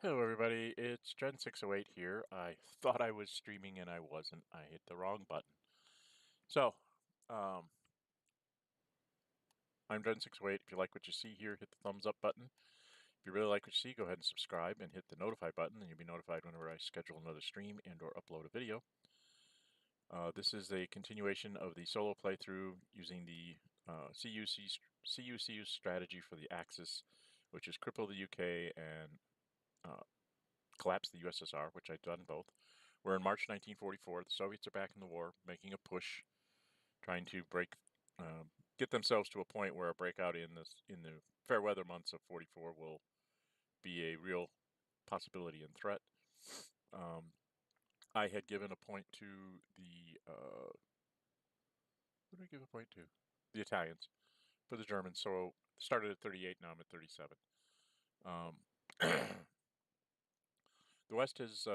Hello everybody, it's Gen608 here. I thought I was streaming and I wasn't. I hit the wrong button. So, um, I'm Gen608. If you like what you see here, hit the thumbs up button. If you really like what you see, go ahead and subscribe and hit the notify button, and you'll be notified whenever I schedule another stream and or upload a video. This is a continuation of the solo playthrough using the CUCU strategy for the Axis, which is Cripple the UK and Collapse the USSR, which I've done both. We're in March 1944. The Soviets are back in the war, making a push, trying to get themselves to a point where a breakout in the fair weather months of 44 will be a real possibility and threat. I had given a point to the what did I give a point to? The Italians for the Germans. So started at 38. Now I'm at 37. The West has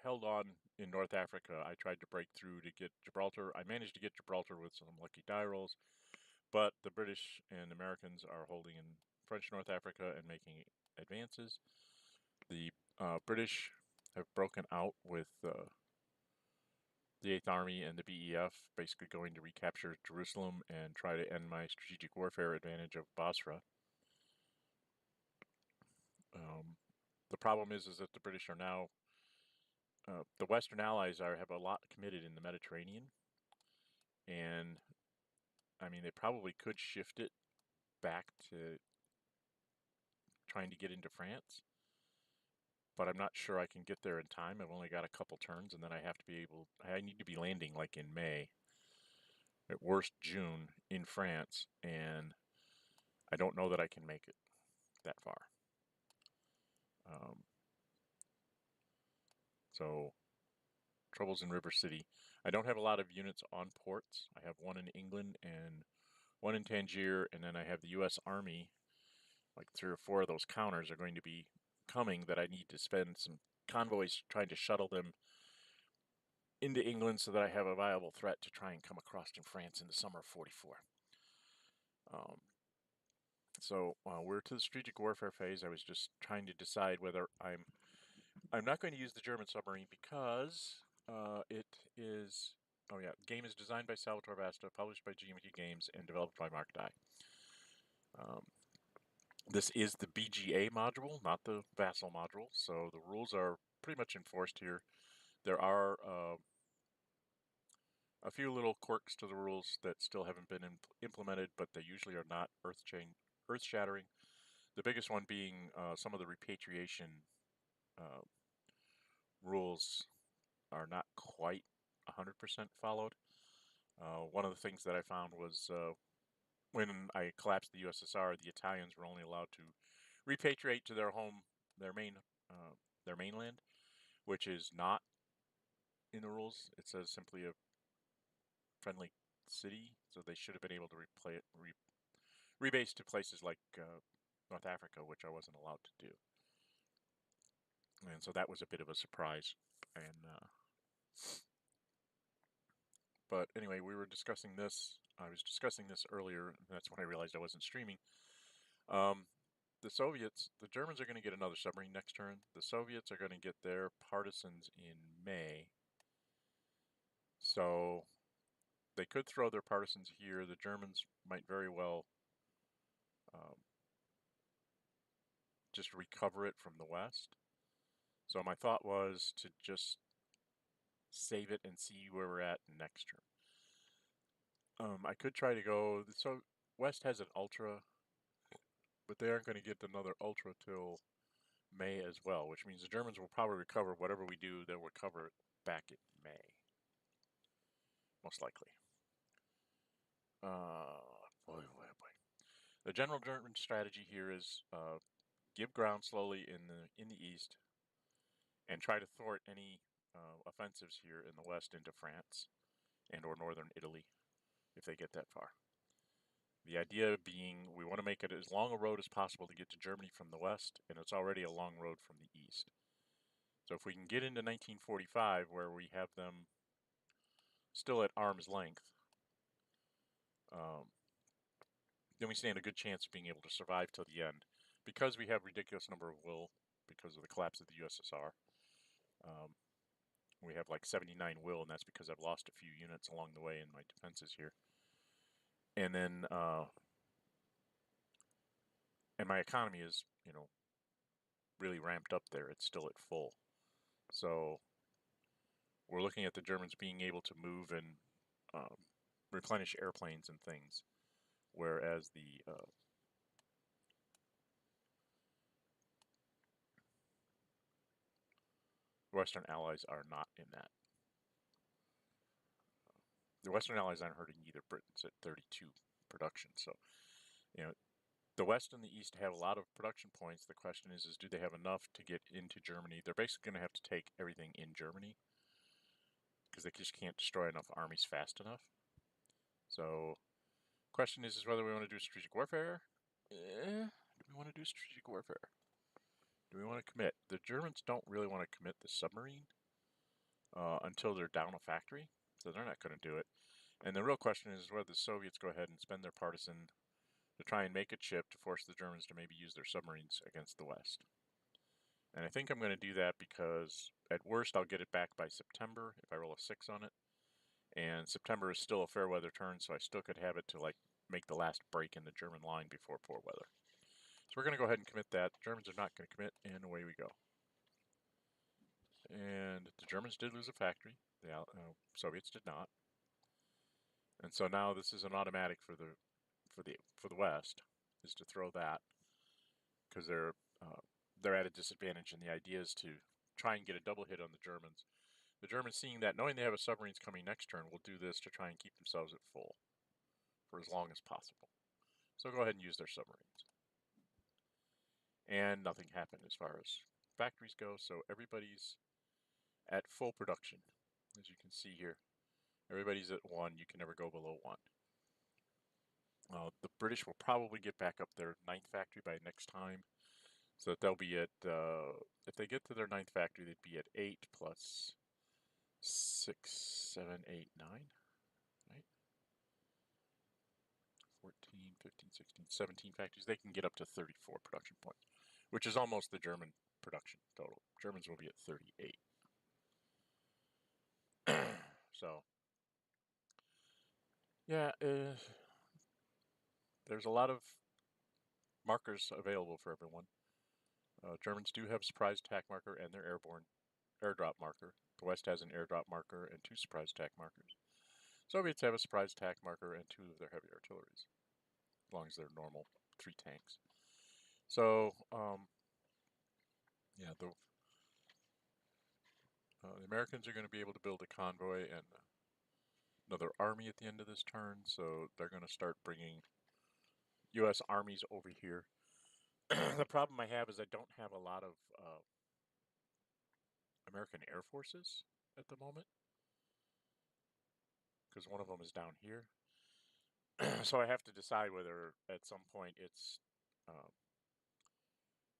held on in North Africa. I tried to break through to get Gibraltar. I managed to get Gibraltar with some lucky die rolls, but the British and Americans are holding in French North Africa and making advances. The British have broken out with the 8th Army and the B.E.F, basically going to recapture Jerusalem and try to end my strategic warfare advantage of Basra. The problem is that the British are now the Western Allies have a lot committed in the Mediterranean, and I mean they probably could shift it back to trying to get into France, but I'm not sure I can get there in time. I've only got a couple turns, and then I need to be landing like in May, at worst June, in France, and I don't know that I can make it that far. So troubles in River City. I don't have a lot of units on ports. I have one in England and one in Tangier, and then I have the U.S. Army. Like 3 or 4 of those counters are going to be coming that I need to spend some convoys trying to shuttle them into England so that I have a viable threat to try and come across in France in the summer of 44. So we're to the strategic warfare phase. I was just trying to decide whether I'm not going to use the German submarine because it is. Oh yeah, the game is designed by Salvatore Vasta, published by GMT Games, and developed by Mark Dye. This is the BGA module, not the Vassal module, so the rules are pretty much enforced here. There are a few little quirks to the rules that still haven't been implemented, but they usually are not earth-shattering. The biggest one being some of the repatriation rules are not quite 100% followed. One of the things that I found was when I collapsed the USSR, the Italians were only allowed to repatriate to their mainland, which is not in the rules. It says simply a friendly city, so they should have been able to rebase to places like North Africa, which I wasn't allowed to do. And so that was a bit of a surprise. And but anyway, we were discussing this. I was discussing this earlier. And that's when I realized I wasn't streaming. The Germans are going to get another submarine next turn. The Soviets are going to get their partisans in May. So they could throw their partisans here. The Germans might very well just recover it from the West. So my thought was to just save it and see where we're at next turn. I could try to go. So West has an Ultra, but they aren't going to get another Ultra till May as well, which means the Germans will probably recover whatever we do. They'll recover it back in May, most likely. Boy. The general German strategy here is give ground slowly in the east, and try to thwart any offensives here in the west into France and or northern Italy if they get that far. The idea being we want to make it as long a road as possible to get to Germany from the west, and it's already a long road from the east. So if we can get into 1945 where we have them still at arm's length, then we stand a good chance of being able to survive till the end. Because we have ridiculous number of will because of the collapse of the USSR. We have like 79 will, and that's because I've lost a few units along the way in my defenses here. And then, and my economy is, you know, really ramped up there. It's still at full. So we're looking at the Germans being able to move and replenish airplanes and things, whereas the Western Allies are not in that. The Western Allies aren't hurting either. Britain's at 32 production. So, you know, the West and the East have a lot of production points. The question is do they have enough to get into Germany? They're basically going to have to take everything in Germany because they just can't destroy enough armies fast enough. So, question is whether we want to do strategic warfare. Do we want to do strategic warfare? Do we want to commit? The Germans don't really want to commit the submarine until they're down a factory, so they're not going to do it. And the real question is whether the Soviets go ahead and spend their partisan to try and make a chip to force the Germans to maybe use their submarines against the West. And I think I'm going to do that because at worst I'll get it back by September if I roll a 6 on it. And September is still a fair weather turn, so I still could have it to like make the last break in the German line before poor weather. So we're going to go ahead and commit that. The Germans are not going to commit, and away we go. And the Germans did lose a factory. The Soviets did not. And so now this is an automatic for the West, is to throw that because they're at a disadvantage, and the idea is to try and get a double hit on the Germans. The Germans, seeing that, knowing they have a submarines coming next turn, will do this to try and keep themselves at full for as long as possible. So go ahead and use their submarines. And nothing happened as far as factories go, so everybody's at full production. As you can see here, everybody's at 1. You can never go below 1. The British will probably get back up their 9th factory by next time, so that they'll be at, if they get to their 9th factory, they'd be at 8 plus 6, 7, 8, 9, right? 14, 15, 16, 17 factories. They can get up to 34 production points, which is almost the German production total. Germans will be at 38. So, yeah, there's a lot of markers available for everyone. Germans do have surprise attack marker and their airborne airdrop marker. The West has an airdrop marker and 2 surprise attack markers. Soviets have a surprise attack marker and 2 of their heavy artilleries, as long as they're normal 3 tanks. So, yeah, the Americans are going to be able to build a convoy and another army at the end of this turn, so they're going to start bringing U.S. armies over here. The problem I have is I don't have a lot of American Air Forces at the moment, because one of them is down here. So I have to decide whether at some point it's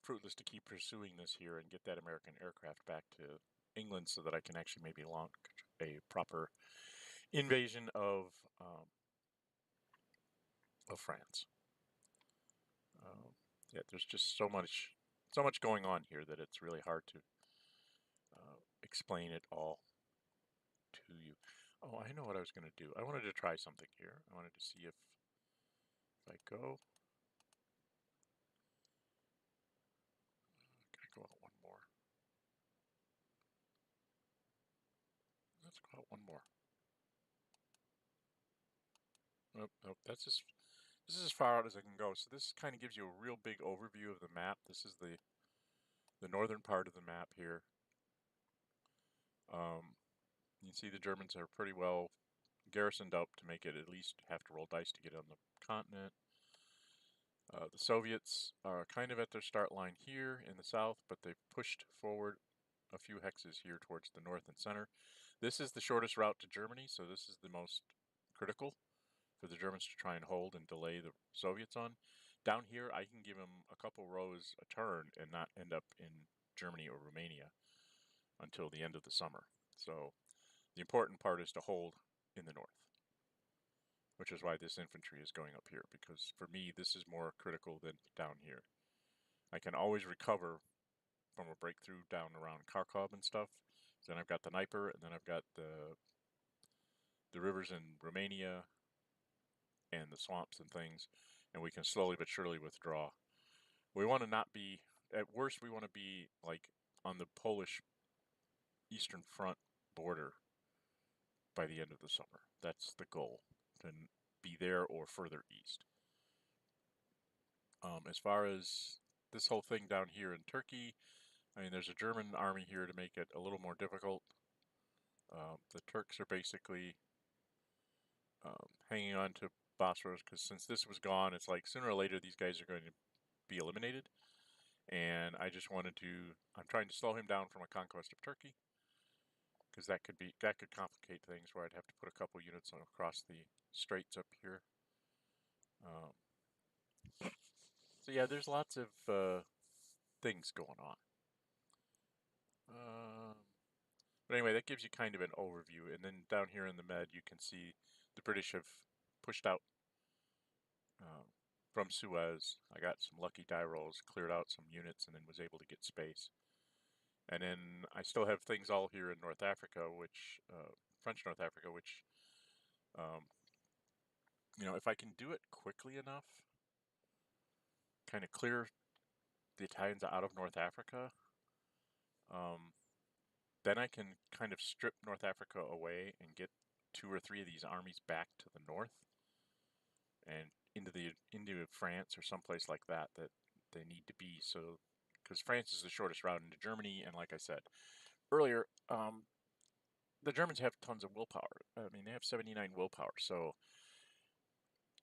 fruitless to keep pursuing this here and get that American aircraft back to England so that I can actually maybe launch a proper invasion of France. Yeah, there's just so much going on here that it's really hard to explain it all to you. Oh, I know what I was going to do. I wanted to try something here. I wanted to see if I go. Can I go out one more? Let's go out one more. Nope, nope. This is as far out as I can go. So this kind of gives you a real big overview of the map. This is the northern part of the map here. You can see the Germans are pretty well garrisoned up to make it at least have to roll dice to get on the continent. The Soviets are kind of at their start line here in the south, but they've pushed forward a few hexes here towards the north and center. This is the shortest route to Germany, so this is the most critical for the Germans to try and hold and delay the Soviets on. Down here, I can give them a couple rows a turn and not end up in Germany or Romania until the end of the summer. So the important part is to hold in the north, which is why this infantry is going up here, because for me, this is more critical than down here. I can always recover from a breakthrough down around Kharkov and stuff. Then I've got the Dnieper, and then I've got the rivers in Romania and the swamps and things, and we can slowly but surely withdraw. We want to not be, at worst, we want to be like on the Polish Eastern Front border by the end of the summer. That's the goal, to be there or further east. As far as this whole thing down here in Turkey, I mean, there's a German army here to make it a little more difficult. The Turks are basically hanging on to Bosphorus, because since this was gone, it's like sooner or later these guys are going to be eliminated. And I just wanted to, I'm trying to slow him down from a conquest of Turkey, because that could complicate things, where I'd have to put a couple units across the straits up here. So yeah, there's lots of things going on. But anyway, that gives you kind of an overview. And then down here in the Med, you can see the British have pushed out from Suez. I got some lucky die rolls, cleared out some units, and then was able to get space. And then I still have things all here in North Africa, which French North Africa, which you know, if I can do it quickly enough, kind of clear the Italians out of North Africa, then I can kind of strip North Africa away and get 2 or 3 of these armies back to the north and into France or someplace like that that they need to be. So, because France is the shortest route into Germany, and like I said earlier, the Germans have tons of willpower. I mean, they have 79 willpower. So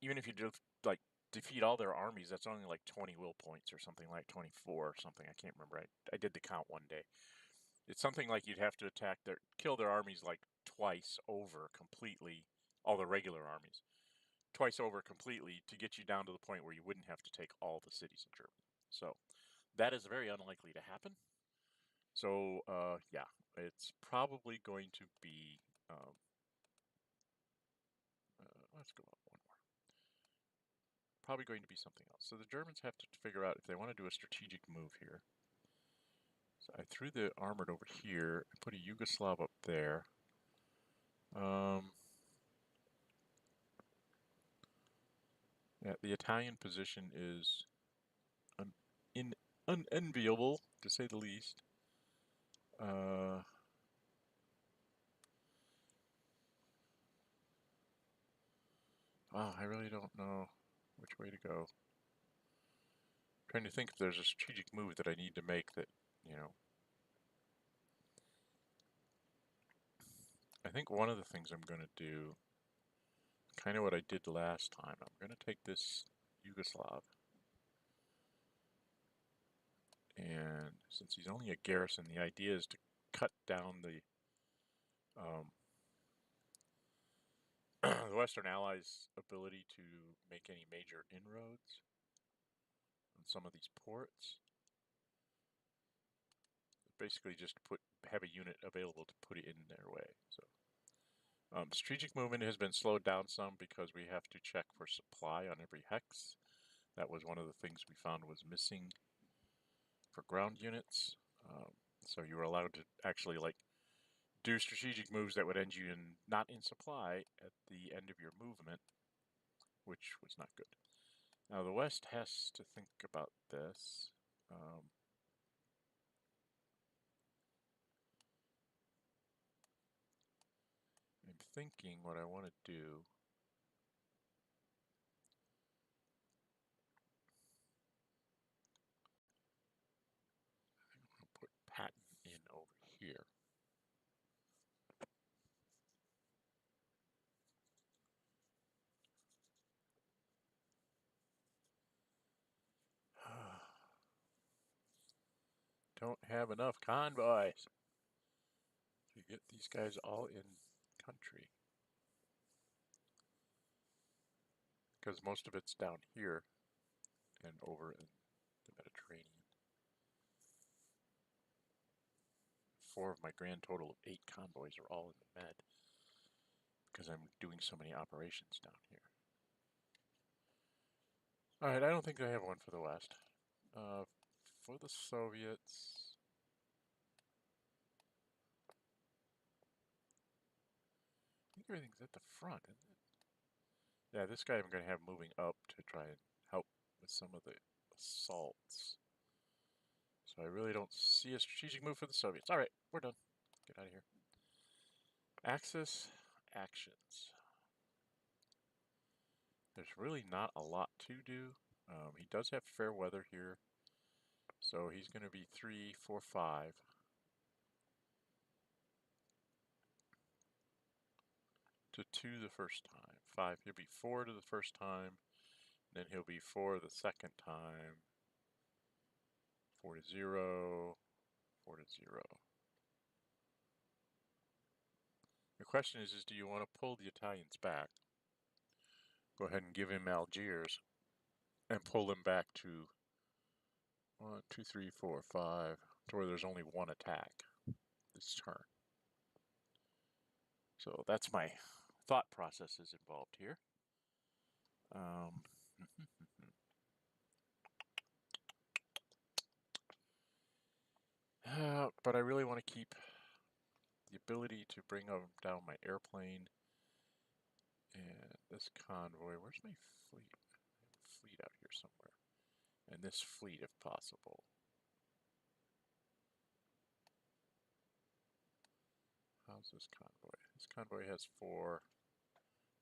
even if you do like defeat all their armies, that's only like 20 will points or something, like 24 or something. I can't remember. I did the count one day. It's something like you'd have to kill their armies like twice over completely, all the regular armies, twice over completely, to get you down to the point where you wouldn't have to take all the cities in Germany. So that is very unlikely to happen. So yeah, it's probably going to be, let's go up one more. Probably going to be something else. So the Germans have to figure out if they want to do a strategic move here. So I threw the armored over here and put a Yugoslav up there. Yeah, the Italian position is unenviable, to say the least. Oh, I really don't know which way to go. I'm trying to think if there's a strategic move that I need to make that, you know. I think one of the things I'm going to do, kind of what I did last time, I'm going to take this Yugoslav, and since he's only a garrison, the idea is to cut down the the Western Allies' ability to make any major inroads on some of these ports. Basically just have a unit available to put it in their way. So strategic movement has been slowed down some because we have to check for supply on every hex. That was one of the things we found was missing for ground units. So you were allowed to actually like do strategic moves that would end you not in supply at the end of your movement, which was not good. Now the West has to think about this. I'm thinking what I want to do. I want to put Patton in over here. Don't have enough convoys to get these guys all in country. Because most of it's down here and over in the Mediterranean. 4 of my grand total of 8 convoys are all in the Med, because I'm doing so many operations down here. Alright, I don't think I have one for the West. For the Soviets, think everything's at the front, isn't it? Yeah, this guy I'm going to have moving up to try and help with some of the assaults. So I really don't see a strategic move for the Soviets. All right, we're done. Get out of here. Axis actions. There's really not a lot to do. He does have fair weather here. So he's going to be 3, 4, 5. To 2 the first time. 5, he'll be 4 to the first time. Then he'll be 4 the second time. 4 to 0. 4 to 0. The question is do you want to pull the Italians back? Go ahead and give him Algiers and pull them back to 1, 2, 3, 4, 5, to where there's only one attack this turn. So that's my thought processes involved here. But I really want to keep the ability to bring down my airplane and this convoy. Where's my fleet? I have a fleet out here somewhere. And this fleet if possible. How's this convoy? This convoy has 4.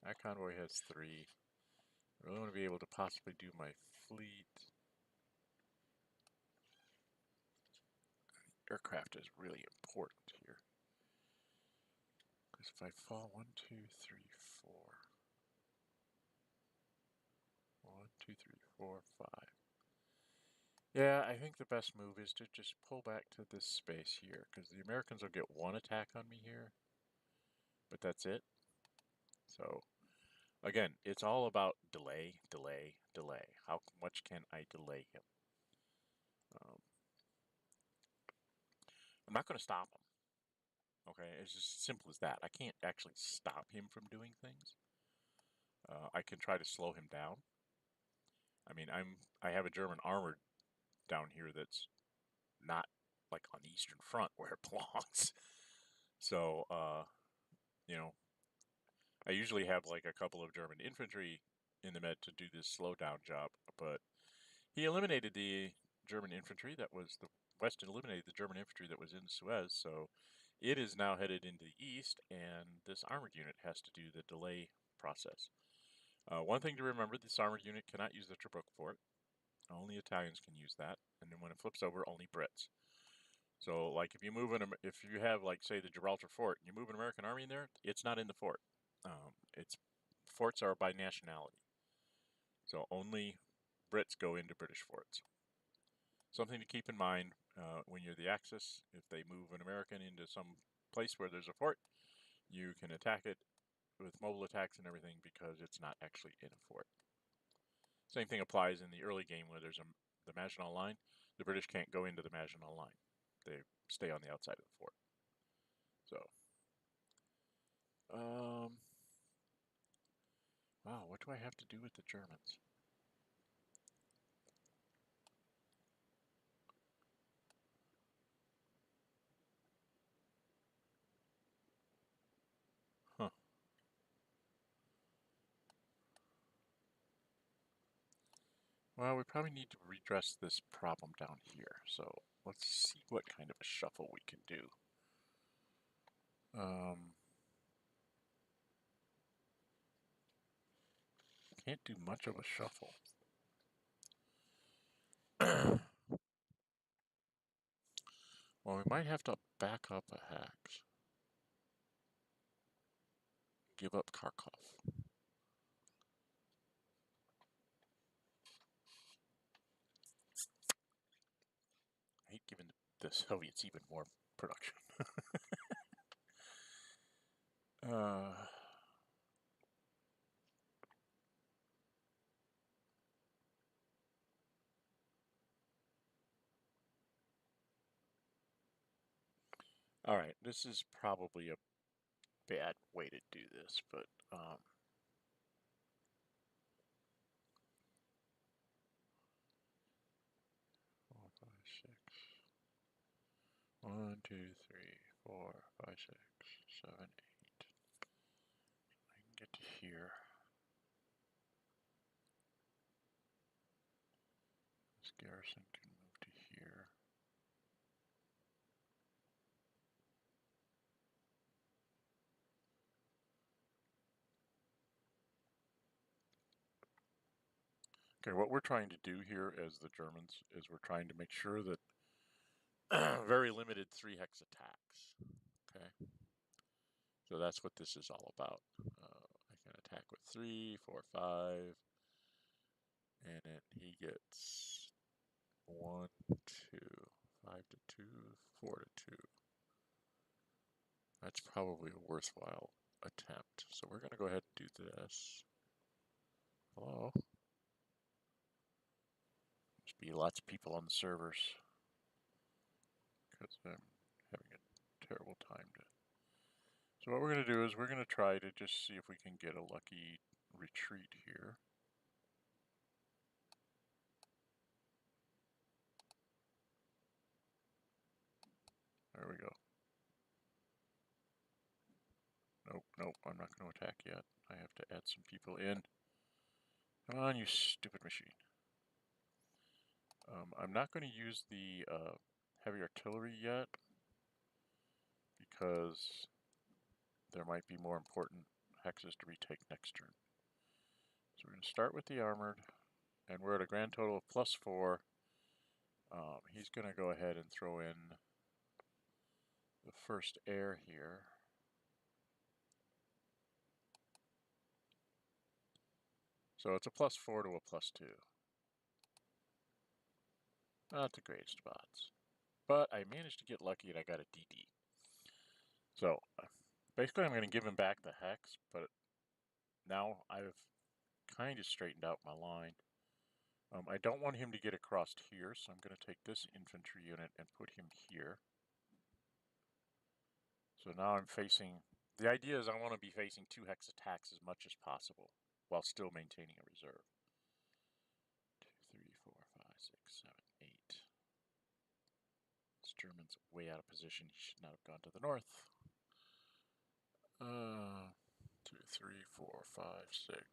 That convoy has 3. I really want to be able to possibly do my fleet. Aircraft is really important here. Because if I fall 1, 2, 3, 4. 1, 2, 3, 4, 5. Yeah, I think the best move is to just pull back to this space here. Because the Americans will get 1 attack on me here. But that's it. So, again, it's all about delay, delay, delay. How much can I delay him? I'm not going to stop him. Okay, it's just simple as that. I can't actually stop him from doing things. I can try to slow him down. I mean, I have a German armored down here that's not like on the Eastern Front where it belongs. So, you know, I usually have like a couple of German infantry in the Med to do this slowdown job, but he eliminated the German infantry that was the West eliminated the German infantry that was in Suez, so it is now headed into the east, and this armored unit has to do the delay process. One thing to remember, this armored unit cannot use the Tobruk fort. Only Italians can use that, and then when it flips over, only Brits. So, like, if you move if you have, like, say, the Gibraltar fort, and you move an American army in there, it's not in the fort. Forts are by nationality. So only Brits go into British forts. Something to keep in mind when you're the Axis, if they move an American into some place where there's a fort, you can attack it with mobile attacks and everything because it's not actually in a fort. Same thing applies in the early game where there's the Maginot Line. The British can't go into the Maginot Line. They stay on the outside of the fort. So, wow, what do I have to do with the Germans? Huh. Well, we probably need to redress this problem down here. So let's see what kind of a shuffle we can do. Can't do much of a shuffle. Well, we might have to back up a hex. Give up Kharkov. I hate giving the Soviets even more production. All right, this is probably a bad way to do this, but 4, 5, 6. 1, 2, 3, 4, 5, 6, 7, 8. get to here. This garrison can move to here. Okay, what we're trying to do here as the Germans is we're trying to make sure that very limited 3-hex attacks. Okay, so that's what this is all about. I can attack with 3, 4, 5, and then he gets 1, 2, 5 to 2, 4 to 2. That's probably a worthwhile attempt. So we're going to go ahead and do this. Hello? Must be lots of people on the servers because I'm having a terrible time to. So what we're going to do is we're going to try to just see if we can get a lucky retreat here. There we go. Nope, nope, I'm not going to attack yet. I have to add some people in. Come on, you stupid machine. I'm not going to use the heavy artillery yet because there might be more important hexes to retake next turn. So we're going to start with the armored, and we're at a grand total of +4. He's going to go ahead and throw in the first air here. So it's a +4 to a +2. Not the greatest spots. But I managed to get lucky and I got a DD. So basically I'm going to give him back the hex, but now I've kind of straightened out my line. I don't want him to get across here, so I'm going to take this infantry unit and put him here. So now I'm facing, the idea is I want to be facing 2-hex attacks as much as possible while still maintaining a reserve. 2, 3, 4, 5, 6, 7, 8. This German's way out of position. He should not have gone to the north. 2, 3, 4, 5, 6.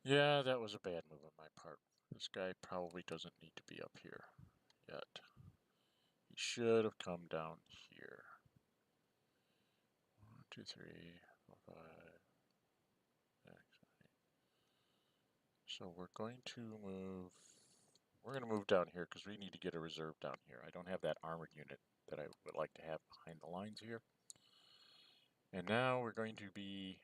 Yeah, that was a bad move on my part. This guy probably doesn't need to be up here yet. He should have come down here. 1, 2, 3, 4, 5, 6, 7, 8. So we're going to move. We're going to move down here because we need to get a reserve down here. I don't have that armored unit that I would like to have behind the lines here. And now we're going to be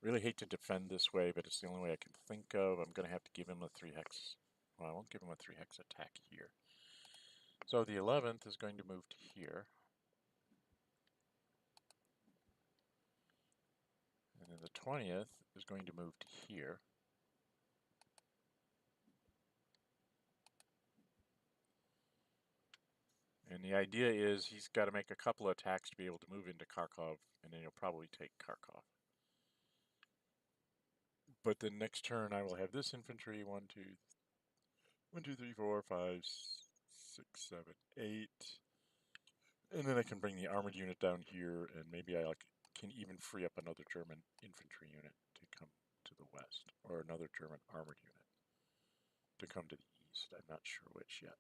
really hate to defend this way, but it's the only way I can think of. I'm going to have to give him a 3-hex. Well, I won't give him a 3-hex attack here. So the 11th is going to move to here. And then the 20th is going to move to here. And the idea is he's got to make a couple of attacks to be able to move into Kharkov, and then he'll probably take Kharkov. But the next turn I will have this infantry, 1, 2, 3, 4, 5, 6, 7, 8. And then I can bring the armored unit down here, and maybe I can even free up another German infantry unit to come to the west, or another German armored unit to come to the east. I'm not sure which yet.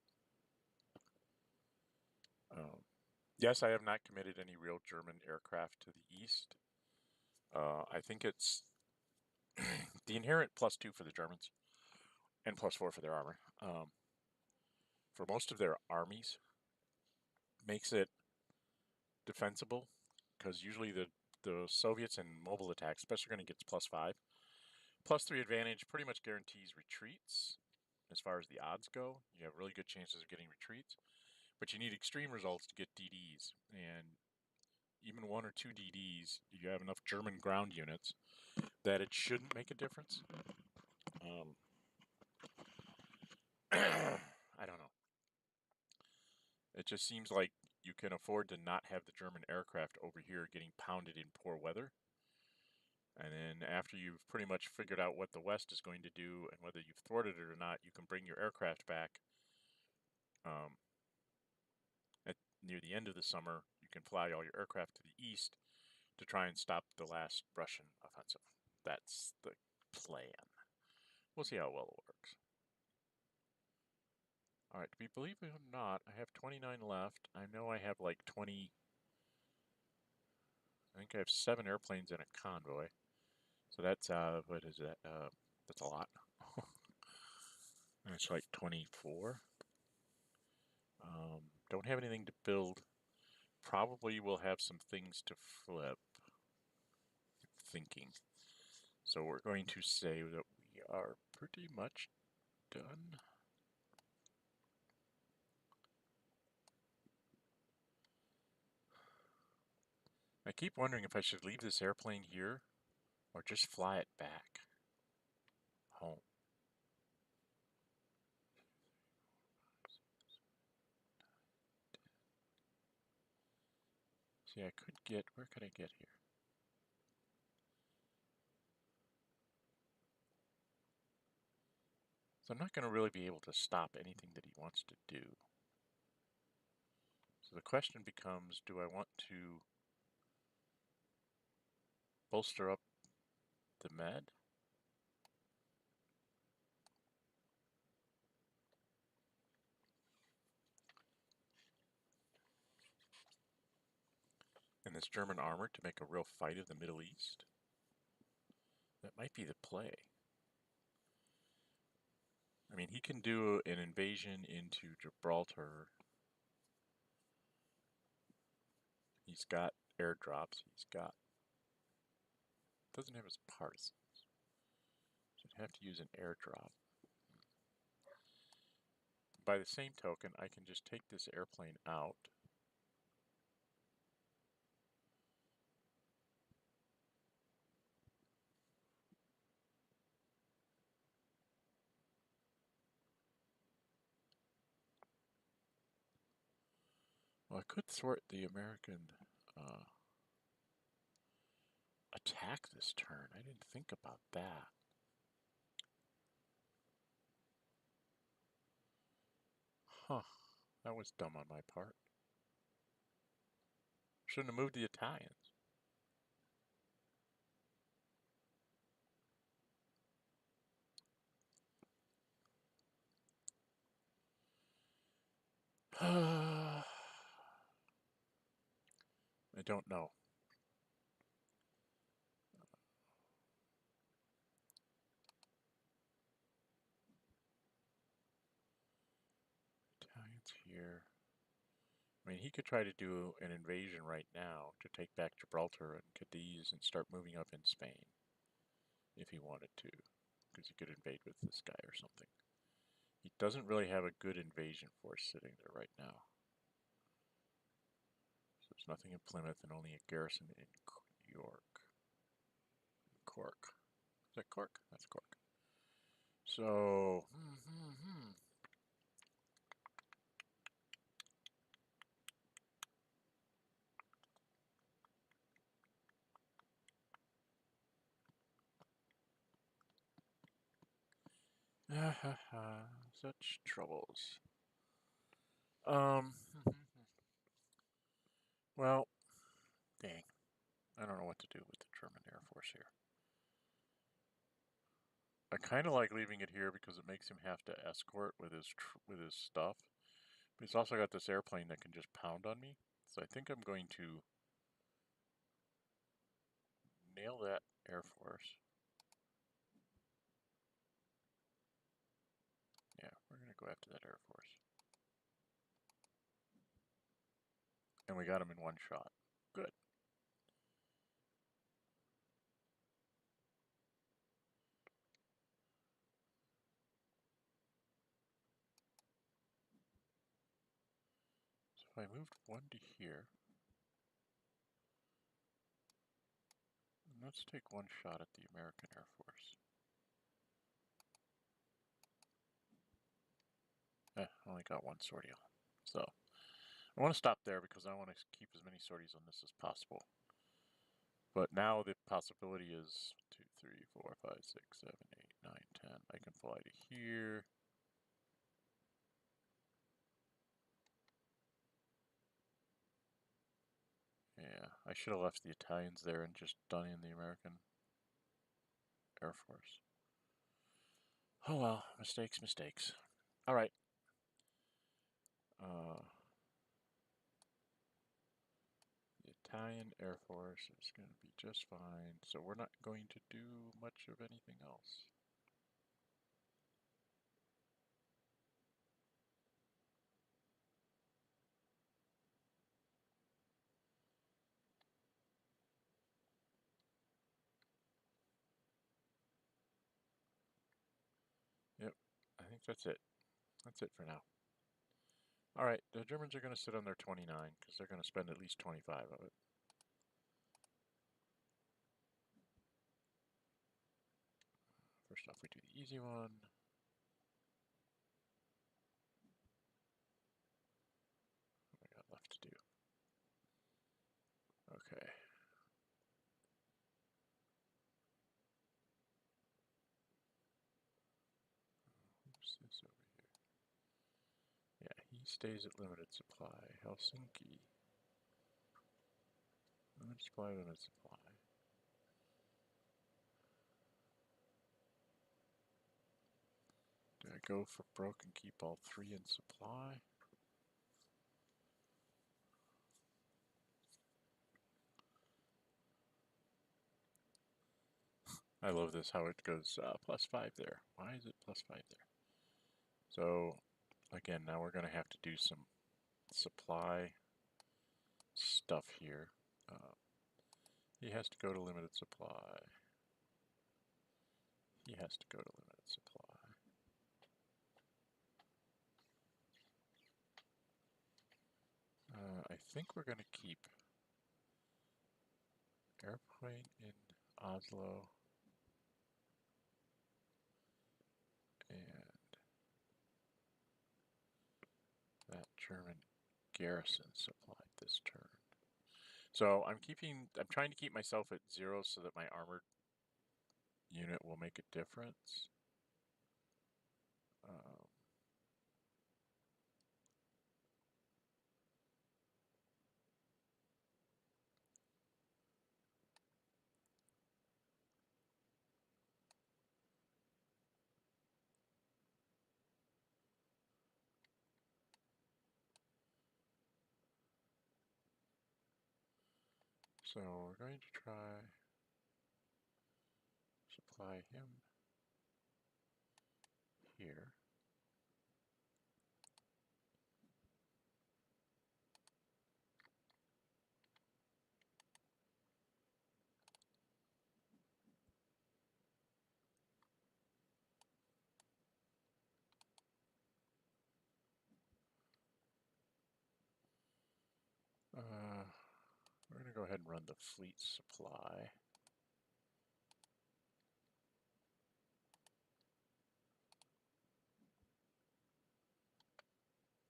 Yes, I have not committed any real German aircraft to the east. I think it's the inherent +2 for the Germans and +4 for their armor. For most of their armies, makes it defensible because usually the Soviets in mobile attacks, especially when it gets +5, +3 advantage pretty much guarantees retreats. As far as the odds go, you have really good chances of getting retreats, but you need extreme results to get DDs, and even 1 or 2 DDs, you have enough German ground units that it shouldn't make a difference. I don't know. It just seems like you can afford to not have the German aircraft over here getting pounded in poor weather. And then after you've pretty much figured out what the West is going to do and whether you've thwarted it or not, you can bring your aircraft back. Near the end of the summer, you can fly all your aircraft to the east to try and stop the last Russian offensive. That's the plan. We'll see how well it works. All right, believe it or not, I have 29 left. I know I have like 20. I think I have 7 airplanes in a convoy. So that's, what is that? That's a lot. And it's like 24. Don't have anything to build. Probably will have some things to flip. Thinking. So we're going to say that we are pretty much done. I keep wondering if I should leave this airplane here or just fly it back home. See, I could get, where could I get here? So I'm not going to really be able to stop anything that he wants to do. So the question becomes, do I want to bolster up the med? And this German armor to make a real fight of the Middle East? That might be the play. I mean, he can do an invasion into Gibraltar. He's got airdrops. He's got... Doesn't have his partisans. Should have to use an airdrop. By the same token, I can just take this airplane out. Well, I could thwart the American attack this turn. I didn't think about that. Huh. That was dumb on my part. Shouldn't have moved the Italians. I don't know. Italians here. I mean, he could try to do an invasion right now to take back Gibraltar and Cadiz and start moving up in Spain. If he wanted to. Because he could invade with this guy or something. He doesn't really have a good invasion force sitting there right now. So there's nothing in Plymouth and only a garrison in York. Cork. Is that Cork? That's Cork. So, such troubles. Well, dang. I don't know what to do with the German Air Force here. I kind of like leaving it here because it makes him have to escort with his stuff. But he's also got this airplane that can just pound on me. So I think I'm going to nail that Air Force. Yeah, we're going to go after that Air Force. And we got him in one shot. Good. So if I moved one to here, let's take one shot at the American Air Force. I only got one sortie on. So I want to stop there because I want to keep as many sorties on this as possible. But now the possibility is 2, 3, 4, 5, 6, 7, 8, 9, 10. I can fly to here. Yeah, I should have left the Italians there and just done in the American Air Force. Oh well, mistakes, mistakes. All right. The Italian Air Force is going to be just fine, so we're not going to do much of anything else. Yep, I think that's it. That's it for now. All right, the Germans are going to sit on their 29 because they're going to spend at least 25 of it. First off, we do the easy one. What we got left to do? Okay. Who's this over here? Yeah, he stays at limited supply. Helsinki. Limited supply, limited supply. Do I go for broke and keep all 3 in supply? I love this, how it goes +5 there. Why is it +5 there? So, again, now we're going to have to do some supply stuff here. He has to go to limited supply. He has to go to limited supply. I think we're going to keep airplane in Oslo and that German garrison supplied this turn. So I'm trying to keep myself at 0 so that my armored unit will make a difference. So we're going to try supply him here. We're going to go ahead and run the fleet supply.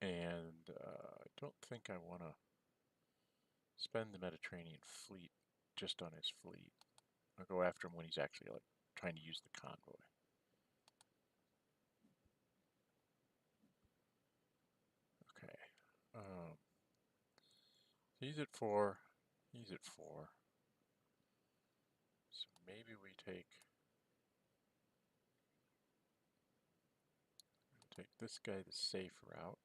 And I don't think I want to spend the Mediterranean fleet just on his fleet. I'll go after him when he's actually like trying to use the convoy. Okay. He's at 4. He's at 4. So maybe we take this guy the safe route.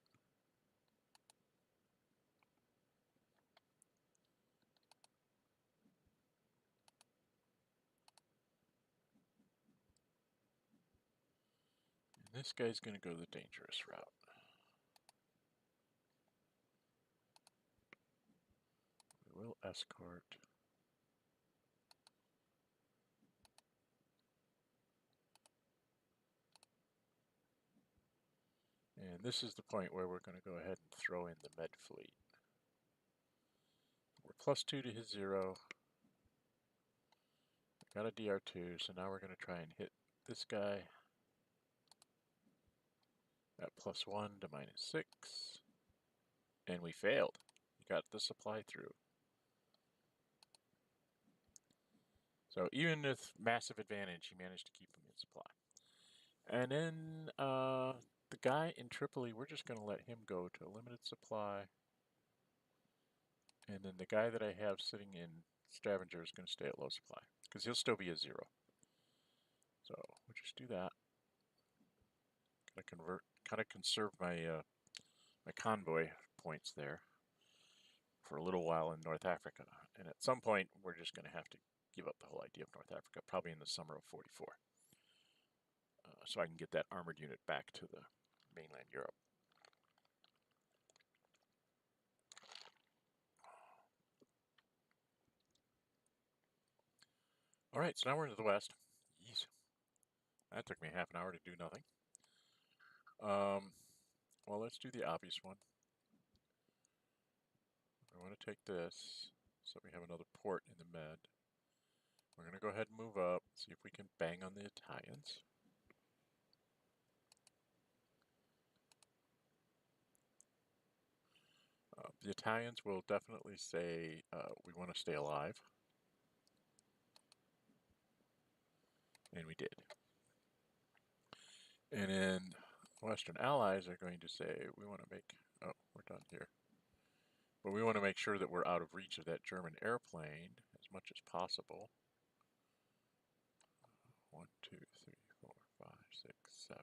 And this guy's going to go the dangerous route. We will escort. And this is the point where we're going to go ahead and throw in the med fleet. We're +2 to his 0. Got a DR2, so now we're going to try and hit this guy at +1 to -6. And we failed. We got the supply through. So even with massive advantage, he managed to keep them in supply. And then the guy in Tripoli, we're just going to let him go to limited supply. And then the guy that I have sitting in Stavanger is going to stay at low supply because he'll still be a 0. So we'll just do that. Kind of conserve my my convoy points there for a little while in North Africa. And at some point, we're just going to have to give up the whole idea of North Africa, probably in the summer of 44. So I can get that armored unit back to the mainland Europe. All right, so now we're into the west. Yeesh. That took me half an hour to do nothing. Well, let's do the obvious one. I want to take this, so we have another port in the Med. We're going to go ahead and move up, see if we can bang on the Italians. The Italians will definitely say we want to stay alive. And we did. And then Western allies are going to say we want to make, oh, we're done here. But we want to make sure that we're out of reach of that German airplane as much as possible. 1, 2, 3, 4, 5, 6, 7.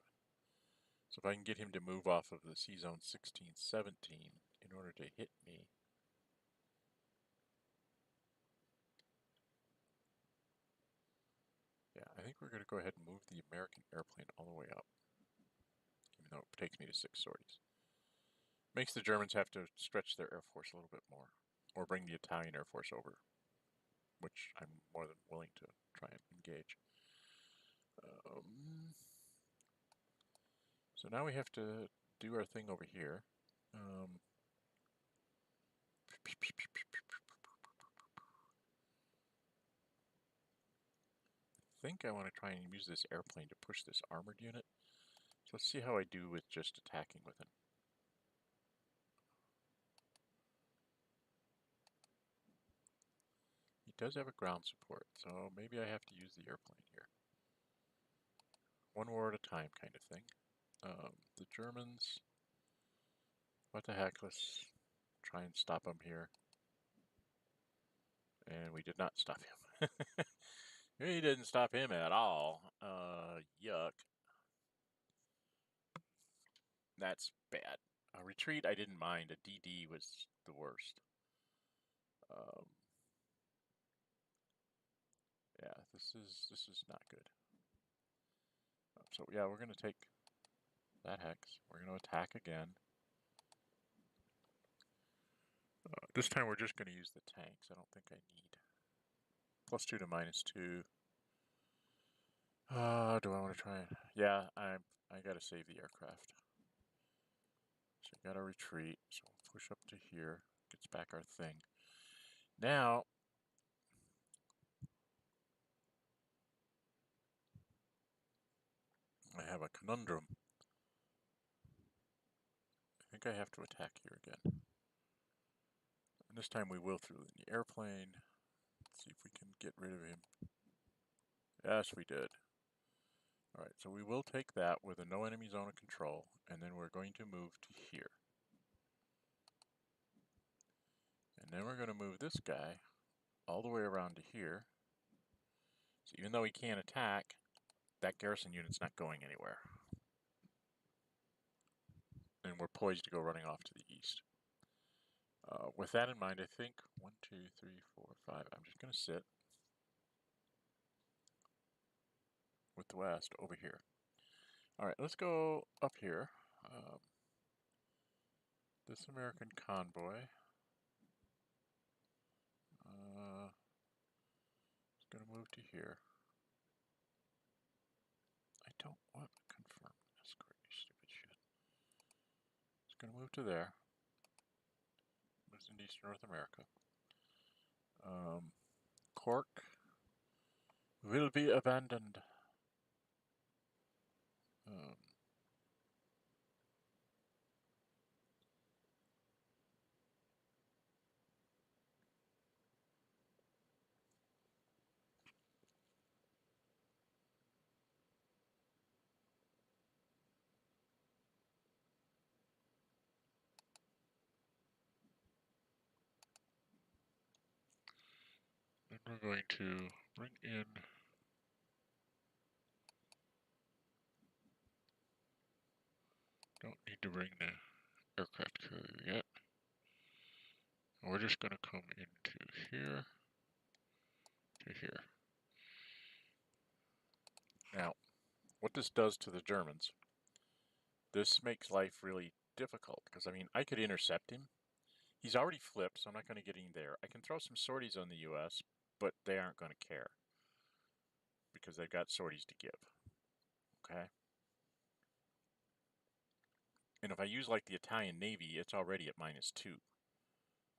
So if I can get him to move off of the C zone 16, 17 in order to hit me. Yeah, I think we're going to go ahead and move the American airplane all the way up, even though it takes me to 6 sorties. Makes the Germans have to stretch their air force a little bit more, or bring the Italian air force over, which I'm more than willing to try and engage. So now we have to do our thing over here. I think I want to try and use this airplane to push this armored unit. So let's see how I do with just attacking with him. He does have a ground support, so maybe I have to use the airplane here. One war at a time kind of thing. The Germans, what the heck, let's try and stop him here. And we did not stop him. We didn't stop him at all. Yuck. That's bad. A retreat I didn't mind. A DD was the worst. Yeah, this is not good. So yeah, we're gonna take that hex. We're gonna attack again. This time we're just gonna use the tanks. I don't think I need +2 to -2. Do I want to try? Yeah, I gotta save the aircraft. So I gotta retreat. So we'll push up to here. Gets back our thing. Now. I have a conundrum. I think I have to attack here again. And this time we will through the airplane. Let's see if we can get rid of him. Yes, we did. Alright, so we will take that with a no enemy zone of control, and then we're going to move to here. And then we're going to move this guy all the way around to here. So even though he can't attack, that garrison unit's not going anywhere. And we're poised to go running off to the east. With that in mind, I think 1, 2, 3, 4, 5. I'm just going to sit with the west over here. Alright, let's go up here. This American convoy is going to move to here. I don't want to confirm this stupid shit. It's going to move to there. Moves into Eastern North America. Cork will be abandoned. we're going to bring in don't need to bring the aircraft carrier yet. We're just going to come into here to here. Now, what this does to the Germans, this makes life really difficult because, I mean, I could intercept him. He's already flipped, so I'm not going to get in there. I can throw some sorties on the U.S., but they aren't going to care because they've got sorties to give. Okay? And if I use like the Italian Navy, it's already at -2.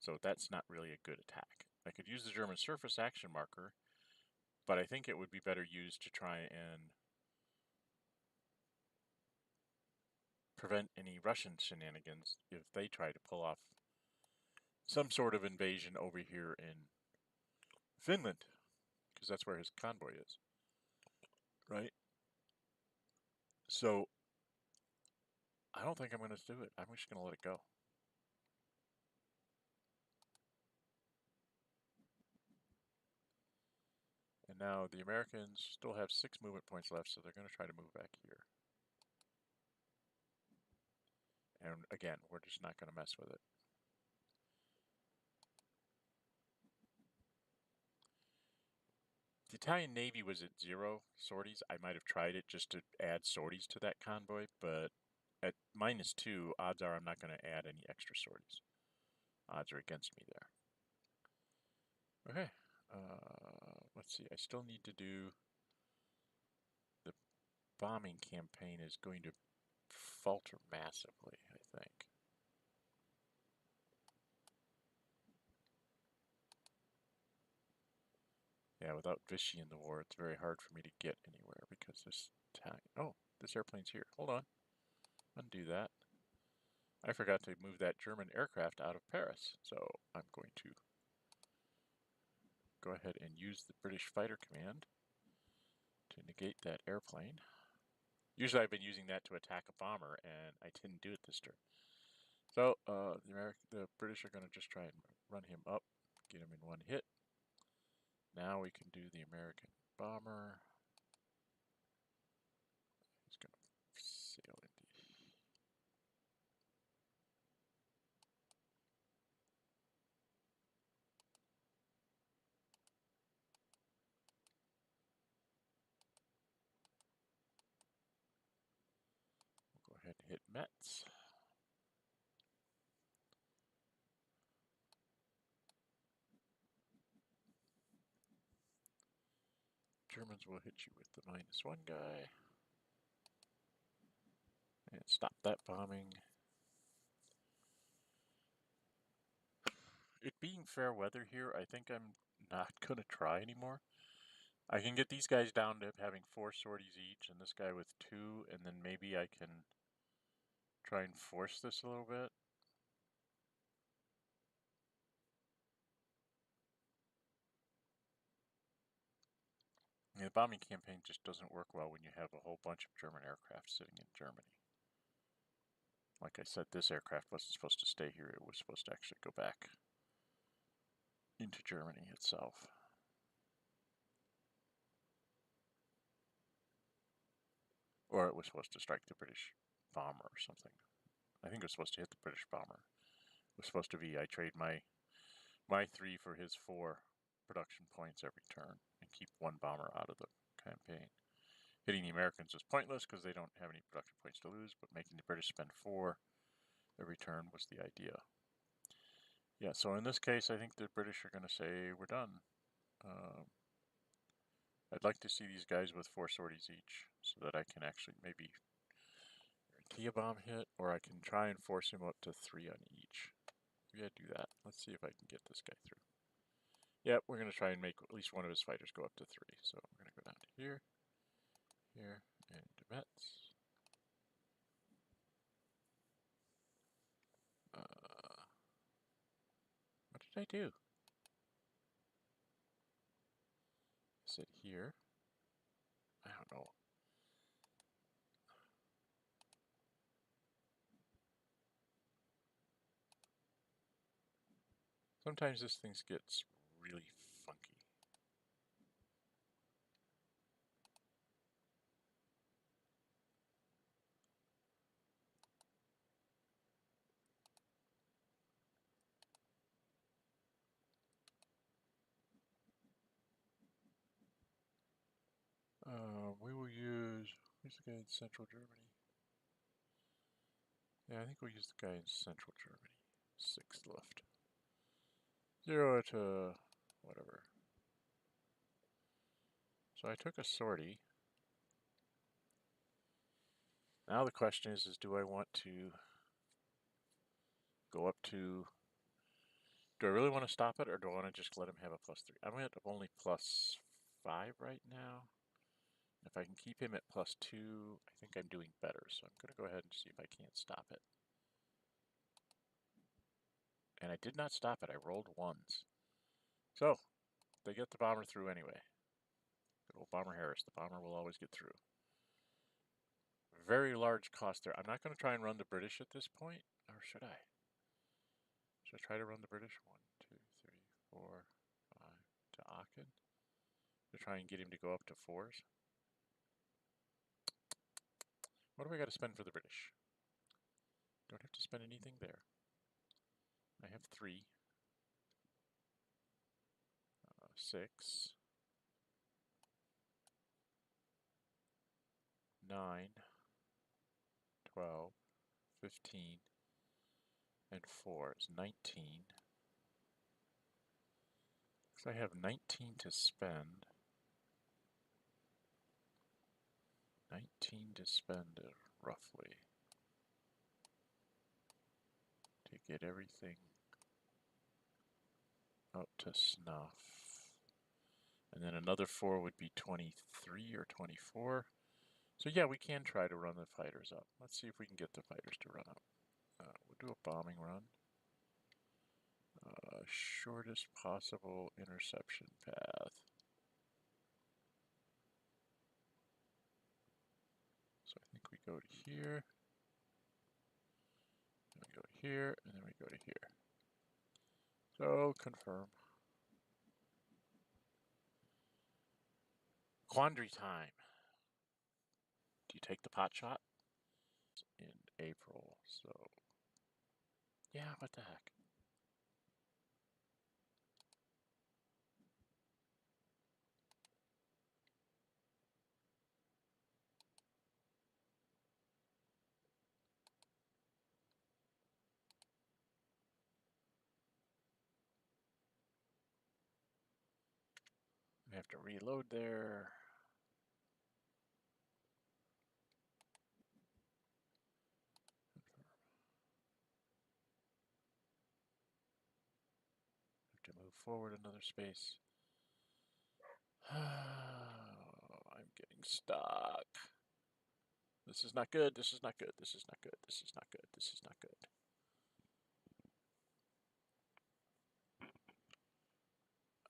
So that's not really a good attack. I could use the German surface action marker, but I think it would be better used to try and prevent any Russian shenanigans if they try to pull off some sort of invasion over here in Finland, because that's where his convoy is, right? So I don't think I'm going to do it. I'm just going to let it go. And now the Americans still have 6 movement points left, so they're going to try to move back here. And again, we're just not going to mess with it. The Italian Navy was at 0 sorties. I might have tried it just to add sorties to that convoy, but at -2, odds are I'm not going to add any extra sorties. Odds are against me there. Okay, let's see. I still need to do the bombing campaign is going to falter massively, I think. Yeah, without Vichy in the war, it's very hard for me to get anywhere because this this airplane's here. Hold on. Undo that. I forgot to move that German aircraft out of Paris, so I'm going to go ahead and use the British fighter command to negate that airplane. Usually I've been using that to attack a bomber, and I didn't do it this turn. So the British are going to just try and run him up, get him in one hit. Now we can do the American bomber. He's going to sail into. We'll go ahead and hit Metz. Germans will hit you with the -1 guy. And stop that bombing. It being fair weather here, I think I'm not going to try anymore. I can get these guys down to having 4 sorties each, and this guy with 2, and then maybe I can try and force this a little bit. The bombing campaign just doesn't work well when you have a whole bunch of German aircraft sitting in Germany. Like I said, this aircraft wasn't supposed to stay here. It was supposed to actually go back into Germany itself. Or it was supposed to strike the British bomber or something. I think it was supposed to hit the British bomber. It was supposed to be I trade my 3 for his 4 production points every turn and keep 1 bomber out of the campaign. Hitting the Americans was pointless because they don't have any production points to lose, but making the British spend 4 every turn was the idea. Yeah, so in this case, I think the British are going to say, we're done. I'd like to see these guys with 4 sorties each so that I can actually maybe guarantee a bomb hit, or I can try and force him up to 3 on each. Maybe I do that. Let's see if I can get this guy through. Yeah, we're going to try and make at least one of his fighters go up to 3. So we're going to go down to here, here, and to Metz. What did I do? I said here. I don't know. Sometimes this thing gets really funky. Who's the guy in central Germany? Yeah, I think we'll use the guy in central Germany. 6 left. 0 to whatever. So I took a sortie. Now the question is do I want to go up to... Do I really want to stop it, or do I want to just let him have a +3? I'm at only +5 right now. If I can keep him at +2, I think I'm doing better. So I'm going to go ahead and see if I can't stop it. And I did not stop it. I rolled 1s. So they get the bomber through anyway. Good old Bomber Harris. The bomber will always get through. Very large cost there. I'm not going to try and run the British at this point. Or should I? Should I try to run the British? 1, 2, 3, 4, 5 to Aachen? To try and get him to go up to 4s? What do I got to spend for the British? Don't have to spend anything there. I have 3. 6. 9. 12. 15. And 4 is 19. So I have 19 to spend. 19 to spend, roughly, to get everything up to snuff. And then another 4 would be 23 or 24. So yeah, we can try to run the fighters up. Let's see if we can get the fighters to run up. We'll do a bombing run. Shortest possible interception path. So I think we go to here, then we go here, and then we go to here. So confirm. Quandary time. Do you take the pot shot? In April, so yeah, what the heck. I have to reload there. Have to move forward another space. I'm getting stuck. This is not good. This is not good. This is not good. This is not good. This is not good.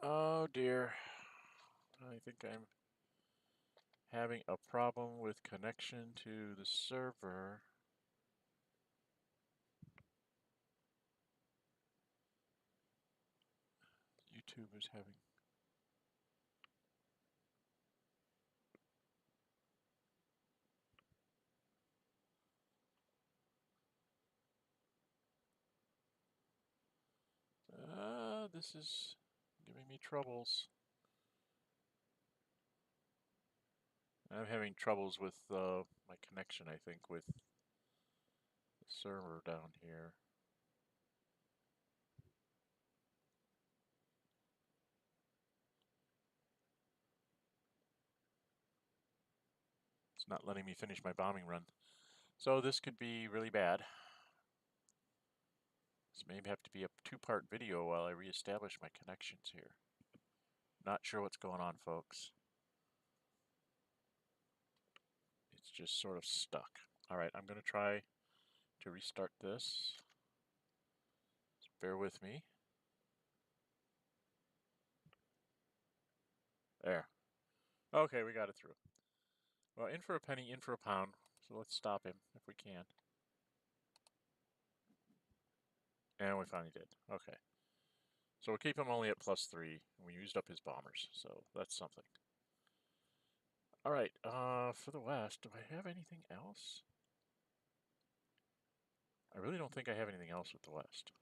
Oh dear. I think I'm having a problem with connection to the server. YouTube is having... this is giving me troubles. I'm having troubles with my connection, I think, with the server down here. It's not letting me finish my bombing run. So this could be really bad. This may have to be a 2-part video while I reestablish my connections here. Not sure what's going on, folks. It's just sort of stuck. All right, I'm going to try to restart this. Just bear with me. There. Okay, we got it through. Well, in for a penny, in for a pound. So let's stop him if we can. And we finally did. Okay. So we'll keep him only at +3. And we used up his bombers, so that's something. All right, for the West, do I have anything else? I really don't think I have anything else with the West.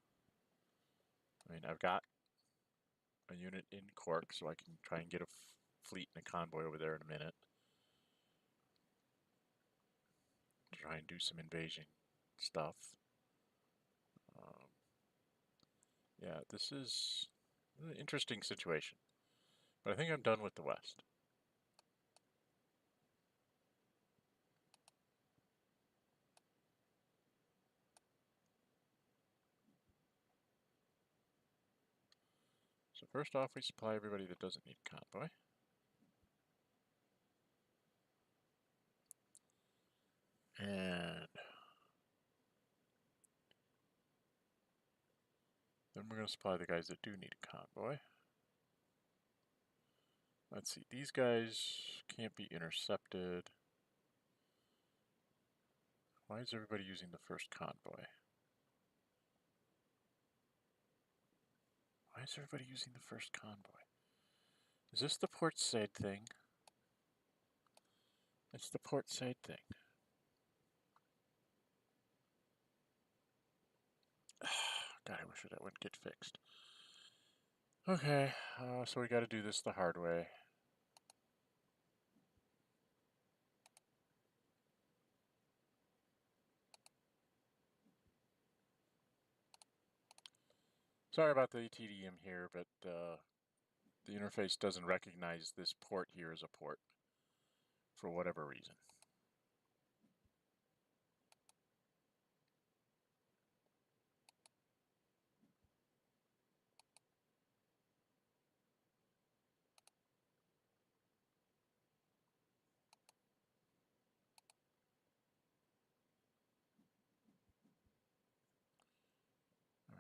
I mean, I've got a unit in Cork, so I can try and get a fleet and a convoy over there in a minute. try and do some invasion stuff. Yeah, this is an interesting situation. But I think I'm done with the West. So first off, we supply everybody that doesn't need convoy. And then we're going to supply the guys that do need a convoy. Let's see, these guys can't be intercepted. Why is everybody using the first convoy? Why is everybody using the first convoy? Is this the Port Said thing? It's the Port Said thing. God, I wish that would get fixed. Okay, so we got to do this the hard way. Sorry about the TDM here, but the interface doesn't recognize this port here as a port for whatever reason.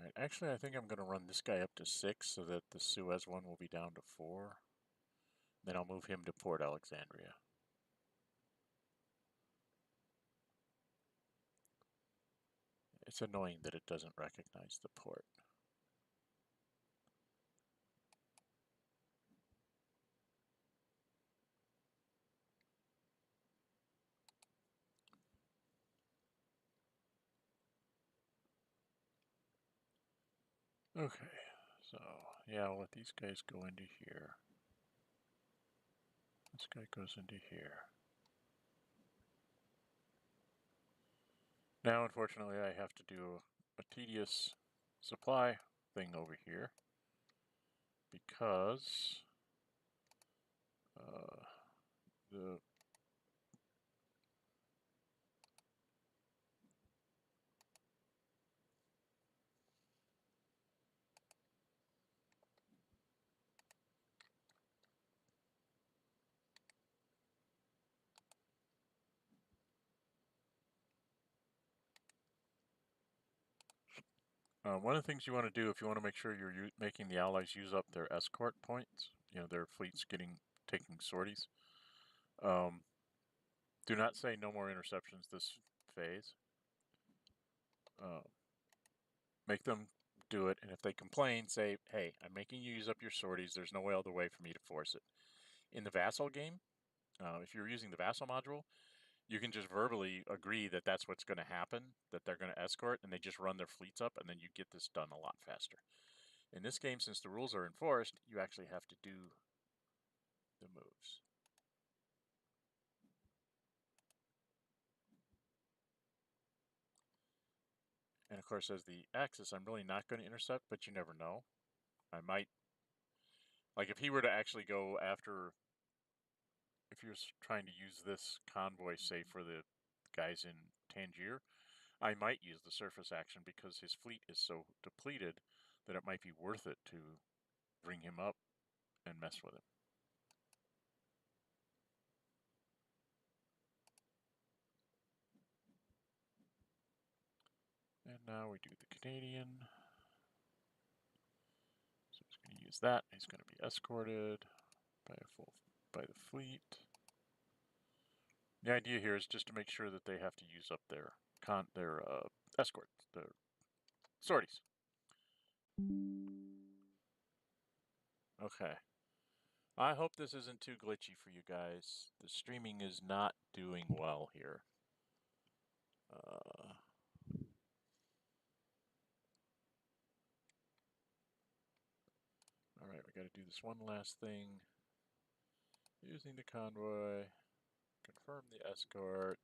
Alright, actually I think I'm going to run this guy up to 6 so that the Suez one will be down to 4. Then I'll move him to Port Alexandria. It's annoying that it doesn't recognize the port. Okay, so yeah, I'll let these guys go into here. This guy goes into here. Now, unfortunately, I have to do a tedious supply thing over here because the one of the things you want to do if you want to make sure you're making the allies use up their escort points, their fleets taking sorties. Do not say no more interceptions this phase. Make them do it, and if they complain, say, hey, I'm making you use up your sorties. There's no other way for me to force it. In the vassal game, if you're using the vassal module, you can just verbally agree that that's what's going to happen, that they're going to escort, and they just run their fleets up, and then you get this done a lot faster. In this game, since the rules are enforced, you actually have to do the moves. And of course, as the Axis, I'm really not going to intercept, but you never know. I might, like if he were to actually go after, if he was trying to use this convoy, say, for the guys in Tangier, I might use the surface action because his fleet is so depleted that it might be worth it to bring him up and mess with him. And now we do the Canadian. So he's going to use that. He's going to be escorted by the fleet. The idea here is just to make sure that they have to use up their escorts, their sorties. Okay. I hope this isn't too glitchy for you guys. The streaming is not doing well here. Alright, we got to do this one last thing. Using the convoy. Confirm the escort.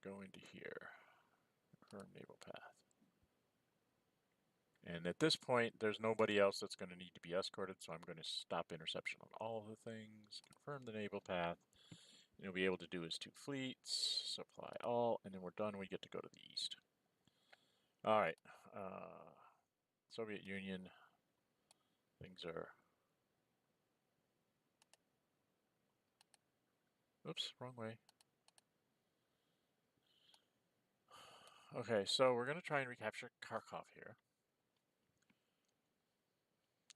go into here. Confirm naval path. And at this point, there's nobody else that's going to need to be escorted, so I'm going to stop interception on all the things, confirm the naval path. And you'll be able to do is 2 fleets, supply all, and then we're done. We get to go to the east. All right. Soviet Union. Things are... Oops, wrong way. Okay, so we're going to try and recapture Kharkov here.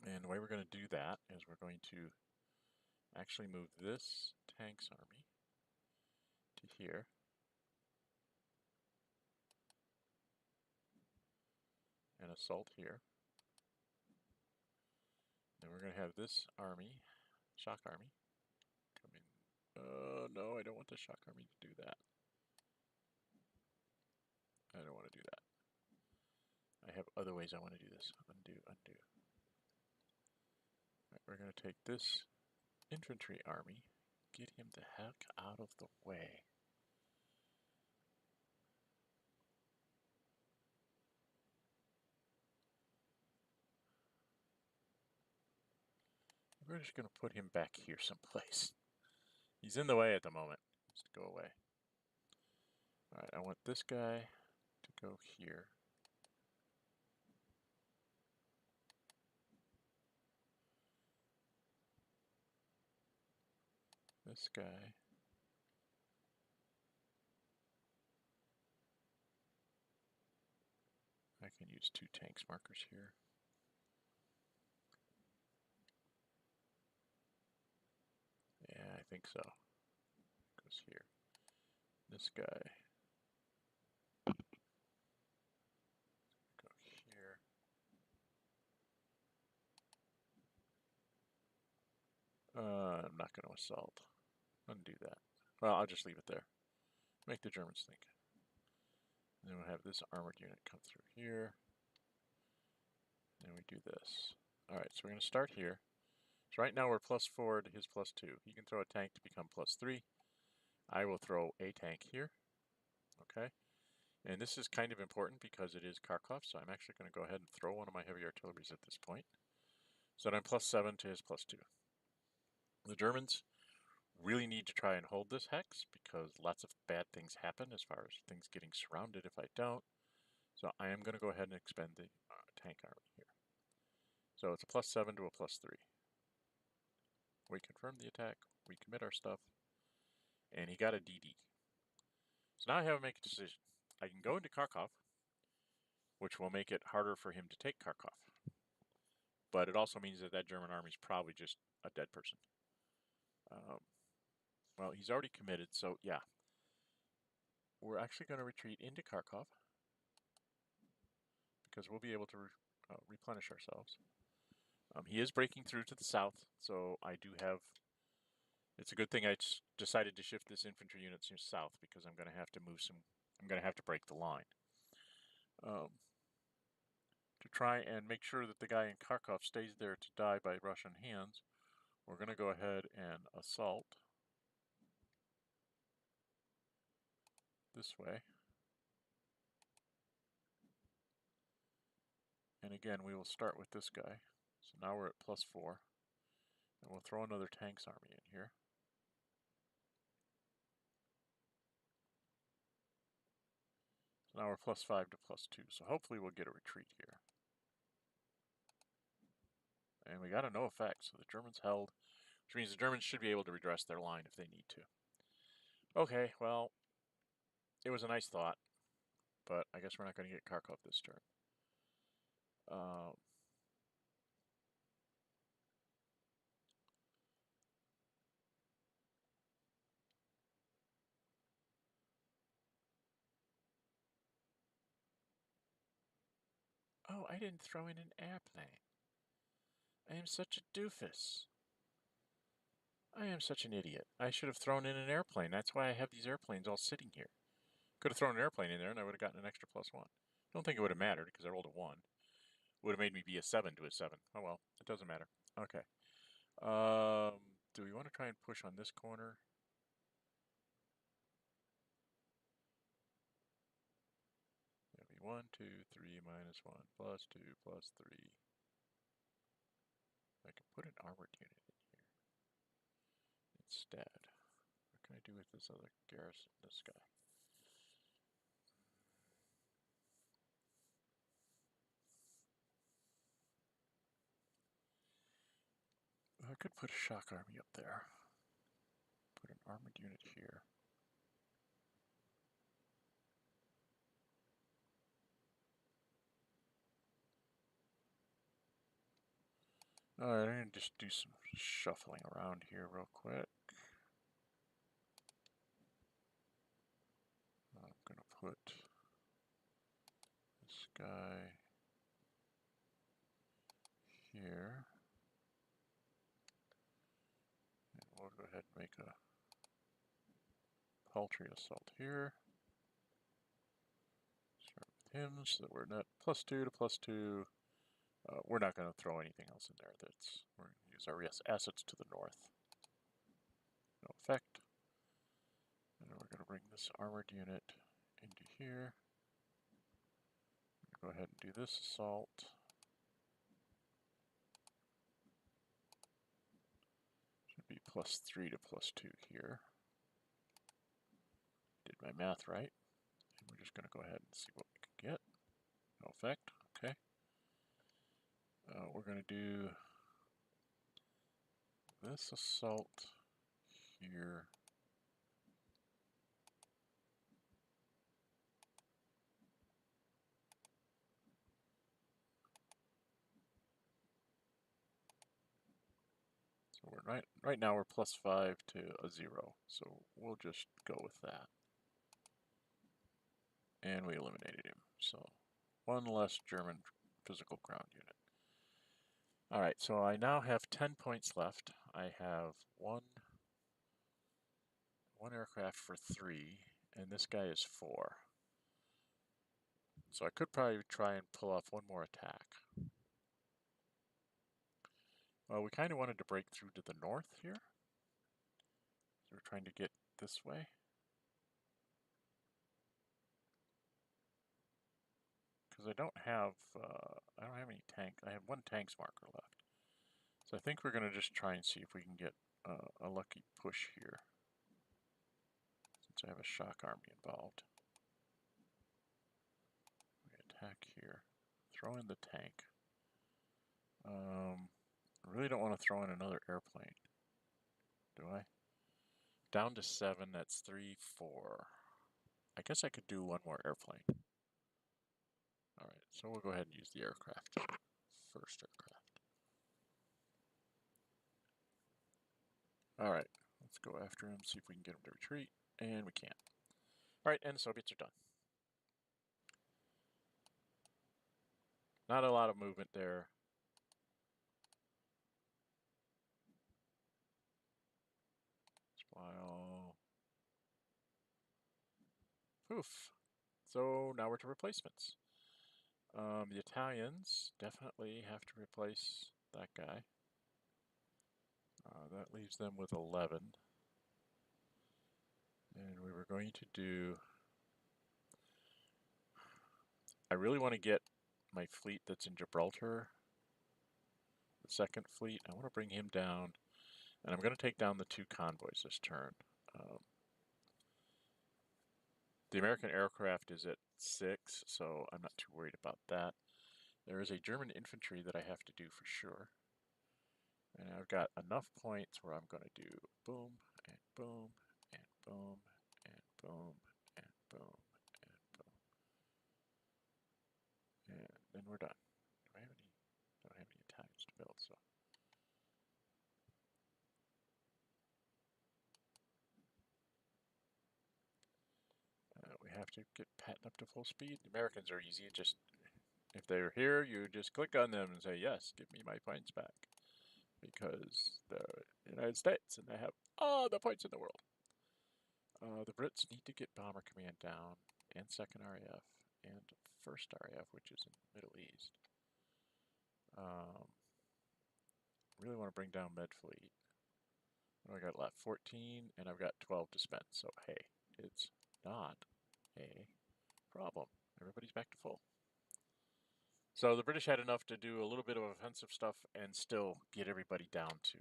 And the way we're going to do that is we're going to actually move this tanks army to here. And assault here. And we're going to have this army, shock army, come in. No, I don't want the shock army to do that. I don't want to do that. I have other ways I want to do this. Undo, undo. Right, we're going to take this infantry army, get him the heck out of the way. We're just going to put him back here someplace. He's in the way at the moment. Just go away. Alright, I want this guy to go here. This guy. I can use 2 tanks markers here. Yeah, I think so. Goes here. This guy. Go here. I'm not going to assault. Undo that. Well, I'll just leave it there. Make the Germans think. And then we'll have this armored unit come through here. And we do this. Alright, so we're going to start here. So right now we're +4 to his +2. He can throw a tank to become +3. I will throw a tank here. Okay. And this is kind of important because it is Kharkov, so I'm actually going to go ahead and throw one of my heavy artilleries at this point. So that I'm +7 to his +2. The Germans really need to try and hold this hex because lots of bad things happen as far as things getting surrounded if I don't. So I am going to go ahead and expend the tank army here. So it's a +7 to a +3. We confirm the attack, we commit our stuff, and he got a DD. So now I have to make a decision. I can go into Kharkov, which will make it harder for him to take Kharkov. But it also means that that German army is probably just a dead person. Well, he's already committed, so yeah. We're actually going to retreat into Kharkov because we'll be able to replenish ourselves. He is breaking through to the south, so I do have... It's a good thing I decided to shift this infantry unit to south because I'm going to have to move some... I'm going to have to break the line. To try and make sure that the guy in Kharkov stays there to die by Russian hands, we're going to go ahead and assault this way. And again, we will start with this guy. So now we're at +4. And we'll throw another tanks army in here. So now we're +5 to +2. So hopefully we'll get a retreat here. And we got a no effect, so the Germans held, which means the Germans should be able to redress their line if they need to. Okay, well, it was a nice thought, but I guess we're not going to get Kharkov this turn. Oh, I didn't throw in an airplane. I am such a doofus. I am such an idiot. I should have thrown in an airplane. That's why I have these airplanes all sitting here. Could have thrown an airplane in there and I would have gotten an extra +1. Don't think it would have mattered because I rolled a 1. Would have made me be a 7 to a 7. Oh well, it doesn't matter. Okay. Do we want to try and push on this corner? 1, 2, 3, minus 1, plus 2, plus 3. I can put an armored unit in here instead. What can I do with this other garrison, this guy? I could put a shock army up there. Put an armored unit here. Alright, I'm going to just do some shuffling around here real quick. I'm going to put this guy here. And we'll go ahead and make a paltry assault here. Start with him so that we're not +2 to +2. We're not going to throw anything else in there. We're going to use our assets to the north. No effect. And then we're going to bring this armored unit into here. Go ahead and do this assault. Should be +3 to +2 here. Did my math right. And we're just going to go ahead and see what we can get. No effect. Okay. We're going to do this assault here. So we're right now we're +5 to a 0. So we'll just go with that. And we eliminated him. So one less German physical ground unit. Alright, so I now have 10 points left. I have one aircraft for 3, and this guy is 4. So I could probably try and pull off one more attack. Well, we kind of wanted to break through to the north here. So we're trying to get this way. Because I don't have any tank. I have 1 tanks marker left. So I think we're going to just try and see if we can get a lucky push here. Since I have a shock army involved. We attack here. Throw in the tank. I really don't want to throw in another airplane. Do I? Down to 7, that's 3, 4. I guess I could do one more airplane. Alright, so we'll go ahead and use the aircraft. First aircraft. Alright, let's go after him, see if we can get him to retreat. And we can't. Alright, and the Soviets are done. Not a lot of movement there. While poof. So now we're to replacements. The Italians definitely have to replace that guy. That leaves them with 11. And we were going to do... I really want to get my fleet that's in Gibraltar, the second fleet. I want to bring him down. And I'm going to take down the 2 convoys this turn. The American aircraft is at 6, so I'm not too worried about that. There is a German infantry that I have to do for sure. And I've got enough points where I'm going to do boom, and boom, and boom, and boom, and boom, and boom. And then we're done. Do I have any? Don't have any Italians to build, so. We have to get Patton up to full speed. The Americans are easy. Just if they're here, you just click on them and say, yes, give me my points back. Because they're the United States and they have all the points in the world. The Brits need to get Bomber Command down, and 2nd RAF, and 1st RAF, which is in the Middle East. Really want to bring down Med Fleet. What do I got left? 14, and I've got 12 to spend. So, hey, it's not a problem. Everybody's back to full. So the British had enough to do a little bit of offensive stuff and still get everybody down to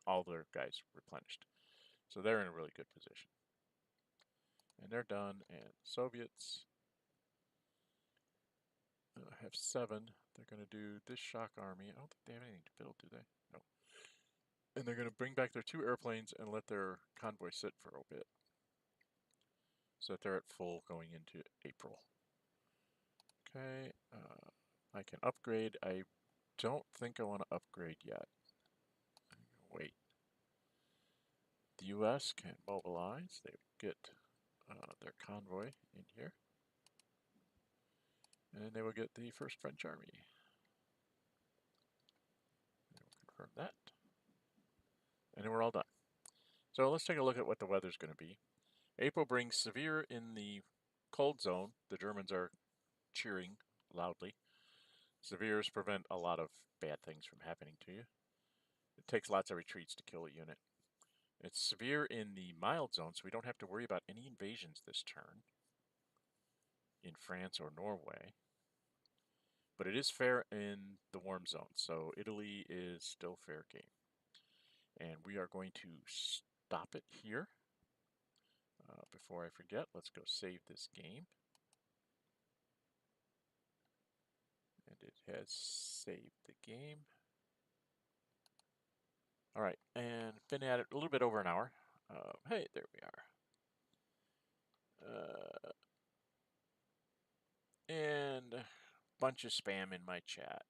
all their guys replenished. So they're in a really good position. And they're done, and Soviets have 7. They're going to do this shock army. I don't think they have anything to build, do they? No. And they're going to bring back their 2 airplanes and let their convoy sit for a bit, so that they're at full going into April. Okay, I can upgrade. I don't think I want to upgrade yet. Wait. The U.S. can mobilize. They get their convoy in here. And then they will get the first French army. And we'll confirm that. And then we're all done. So let's take a look at what the weather's going to be. April brings severe in the cold zone. The Germans are cheering loudly. Severes prevent a lot of bad things from happening to you. It takes lots of retreats to kill a unit. It's severe in the mild zone, so we don't have to worry about any invasions this turn in France or Norway. But it is fair in the warm zone, so Italy is still fair game. And we are going to stop it here. Before I forget, let's go save this game. And it has saved the game. All right, and been at it a little bit over an hour. Hey, there we are. And a bunch of spam in my chat.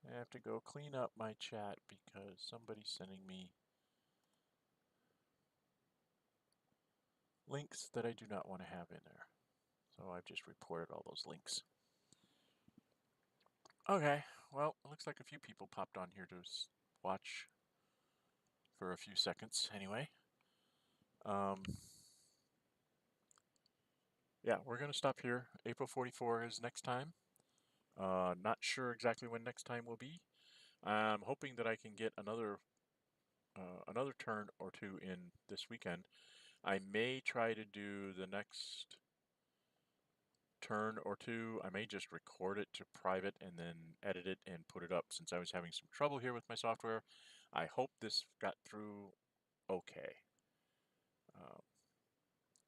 I have to go clean up my chat because somebody's sending me links that I do not want to have in there. So I've just reported all those links. Okay, well, it looks like a few people popped on here to watch for a few seconds anyway. Yeah, we're going to stop here. April 44 is next time. Not sure exactly when next time will be. I'm hoping that I can get another turn or 2 in this weekend. I may try to do the next turn or 2. I may just record it to private and then edit it and put it up, since I was having some trouble here with my software. I hope this got through okay.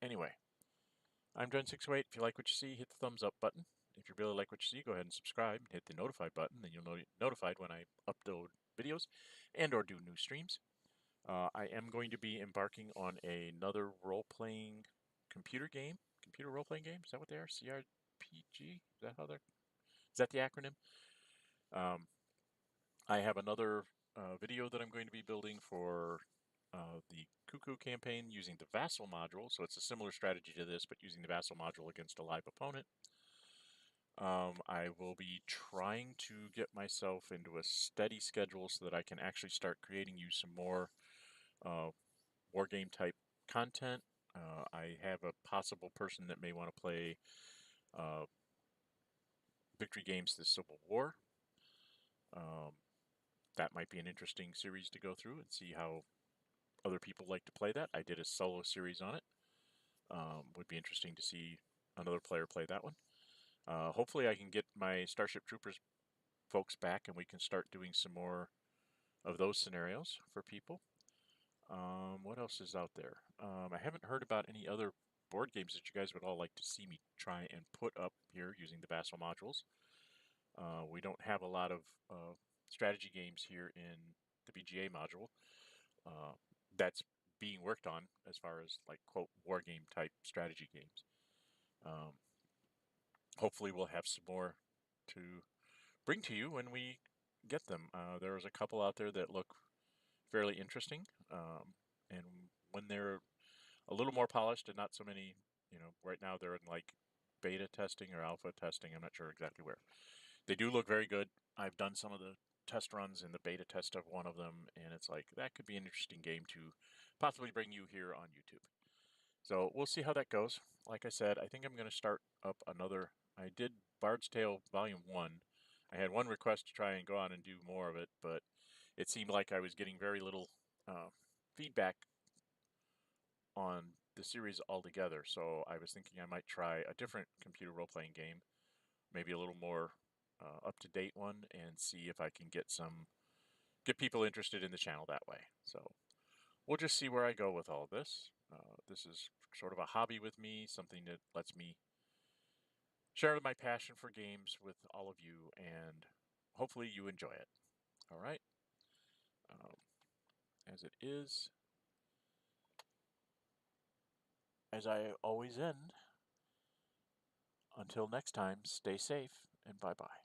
Anyway, I'm Dren608. If you like what you see, hit the thumbs up button. If you really like what you see, go ahead and subscribe and hit the notify button. Then you'll be notified when I upload videos and or do new streams. I am going to be embarking on another role-playing computer role-playing game. Is that what they are? CRPG? Is that how they're? Is that the acronym? I have another video that I'm going to be building for the CUCU campaign using the Vassal module. So it's a similar strategy to this, but using the Vassal module against a live opponent. I will be trying to get myself into a steady schedule so that I can actually start creating you some more war game type content. I have a possible person that may want to play Victory Games The Civil War. That might be an interesting series to go through and see how other people like to play that. I did a solo series on it. Would be interesting to see another player play that one. Hopefully I can get my Starship Troopers folks back and we can start doing some more of those scenarios for people. What else is out there? I haven't heard about any other board games that you guys would all like to see me try and put up here using the Vassal modules. We don't have a lot of strategy games here in the BGA module. That's being worked on as far as like quote war game type strategy games. Hopefully we'll have some more to bring to you when we get them. There's a couple out there that look fairly interesting, and when they're a little more polished and not so many, right now they're in like beta testing or alpha testing. I'm not sure exactly where. They do look very good. I've done some of the test runs in the beta test of one of them, and it's like that could be an interesting game to possibly bring you here on YouTube. So we'll see how that goes. Like I said, I think I'm going to start up another. I did Bard's Tale Volume 1. I had one request to try and go on and do more of it, but it seemed like I was getting very little feedback on the series altogether. So I was thinking I might try a different computer role-playing game, maybe a little more up-to-date one, and see if I can get people interested in the channel that way. So we'll just see where I go with all of this. This is sort of a hobby with me, something that lets me share my passion for games with all of you, and hopefully you enjoy it. All right. As it is, as I always end, until next time, stay safe and bye-bye.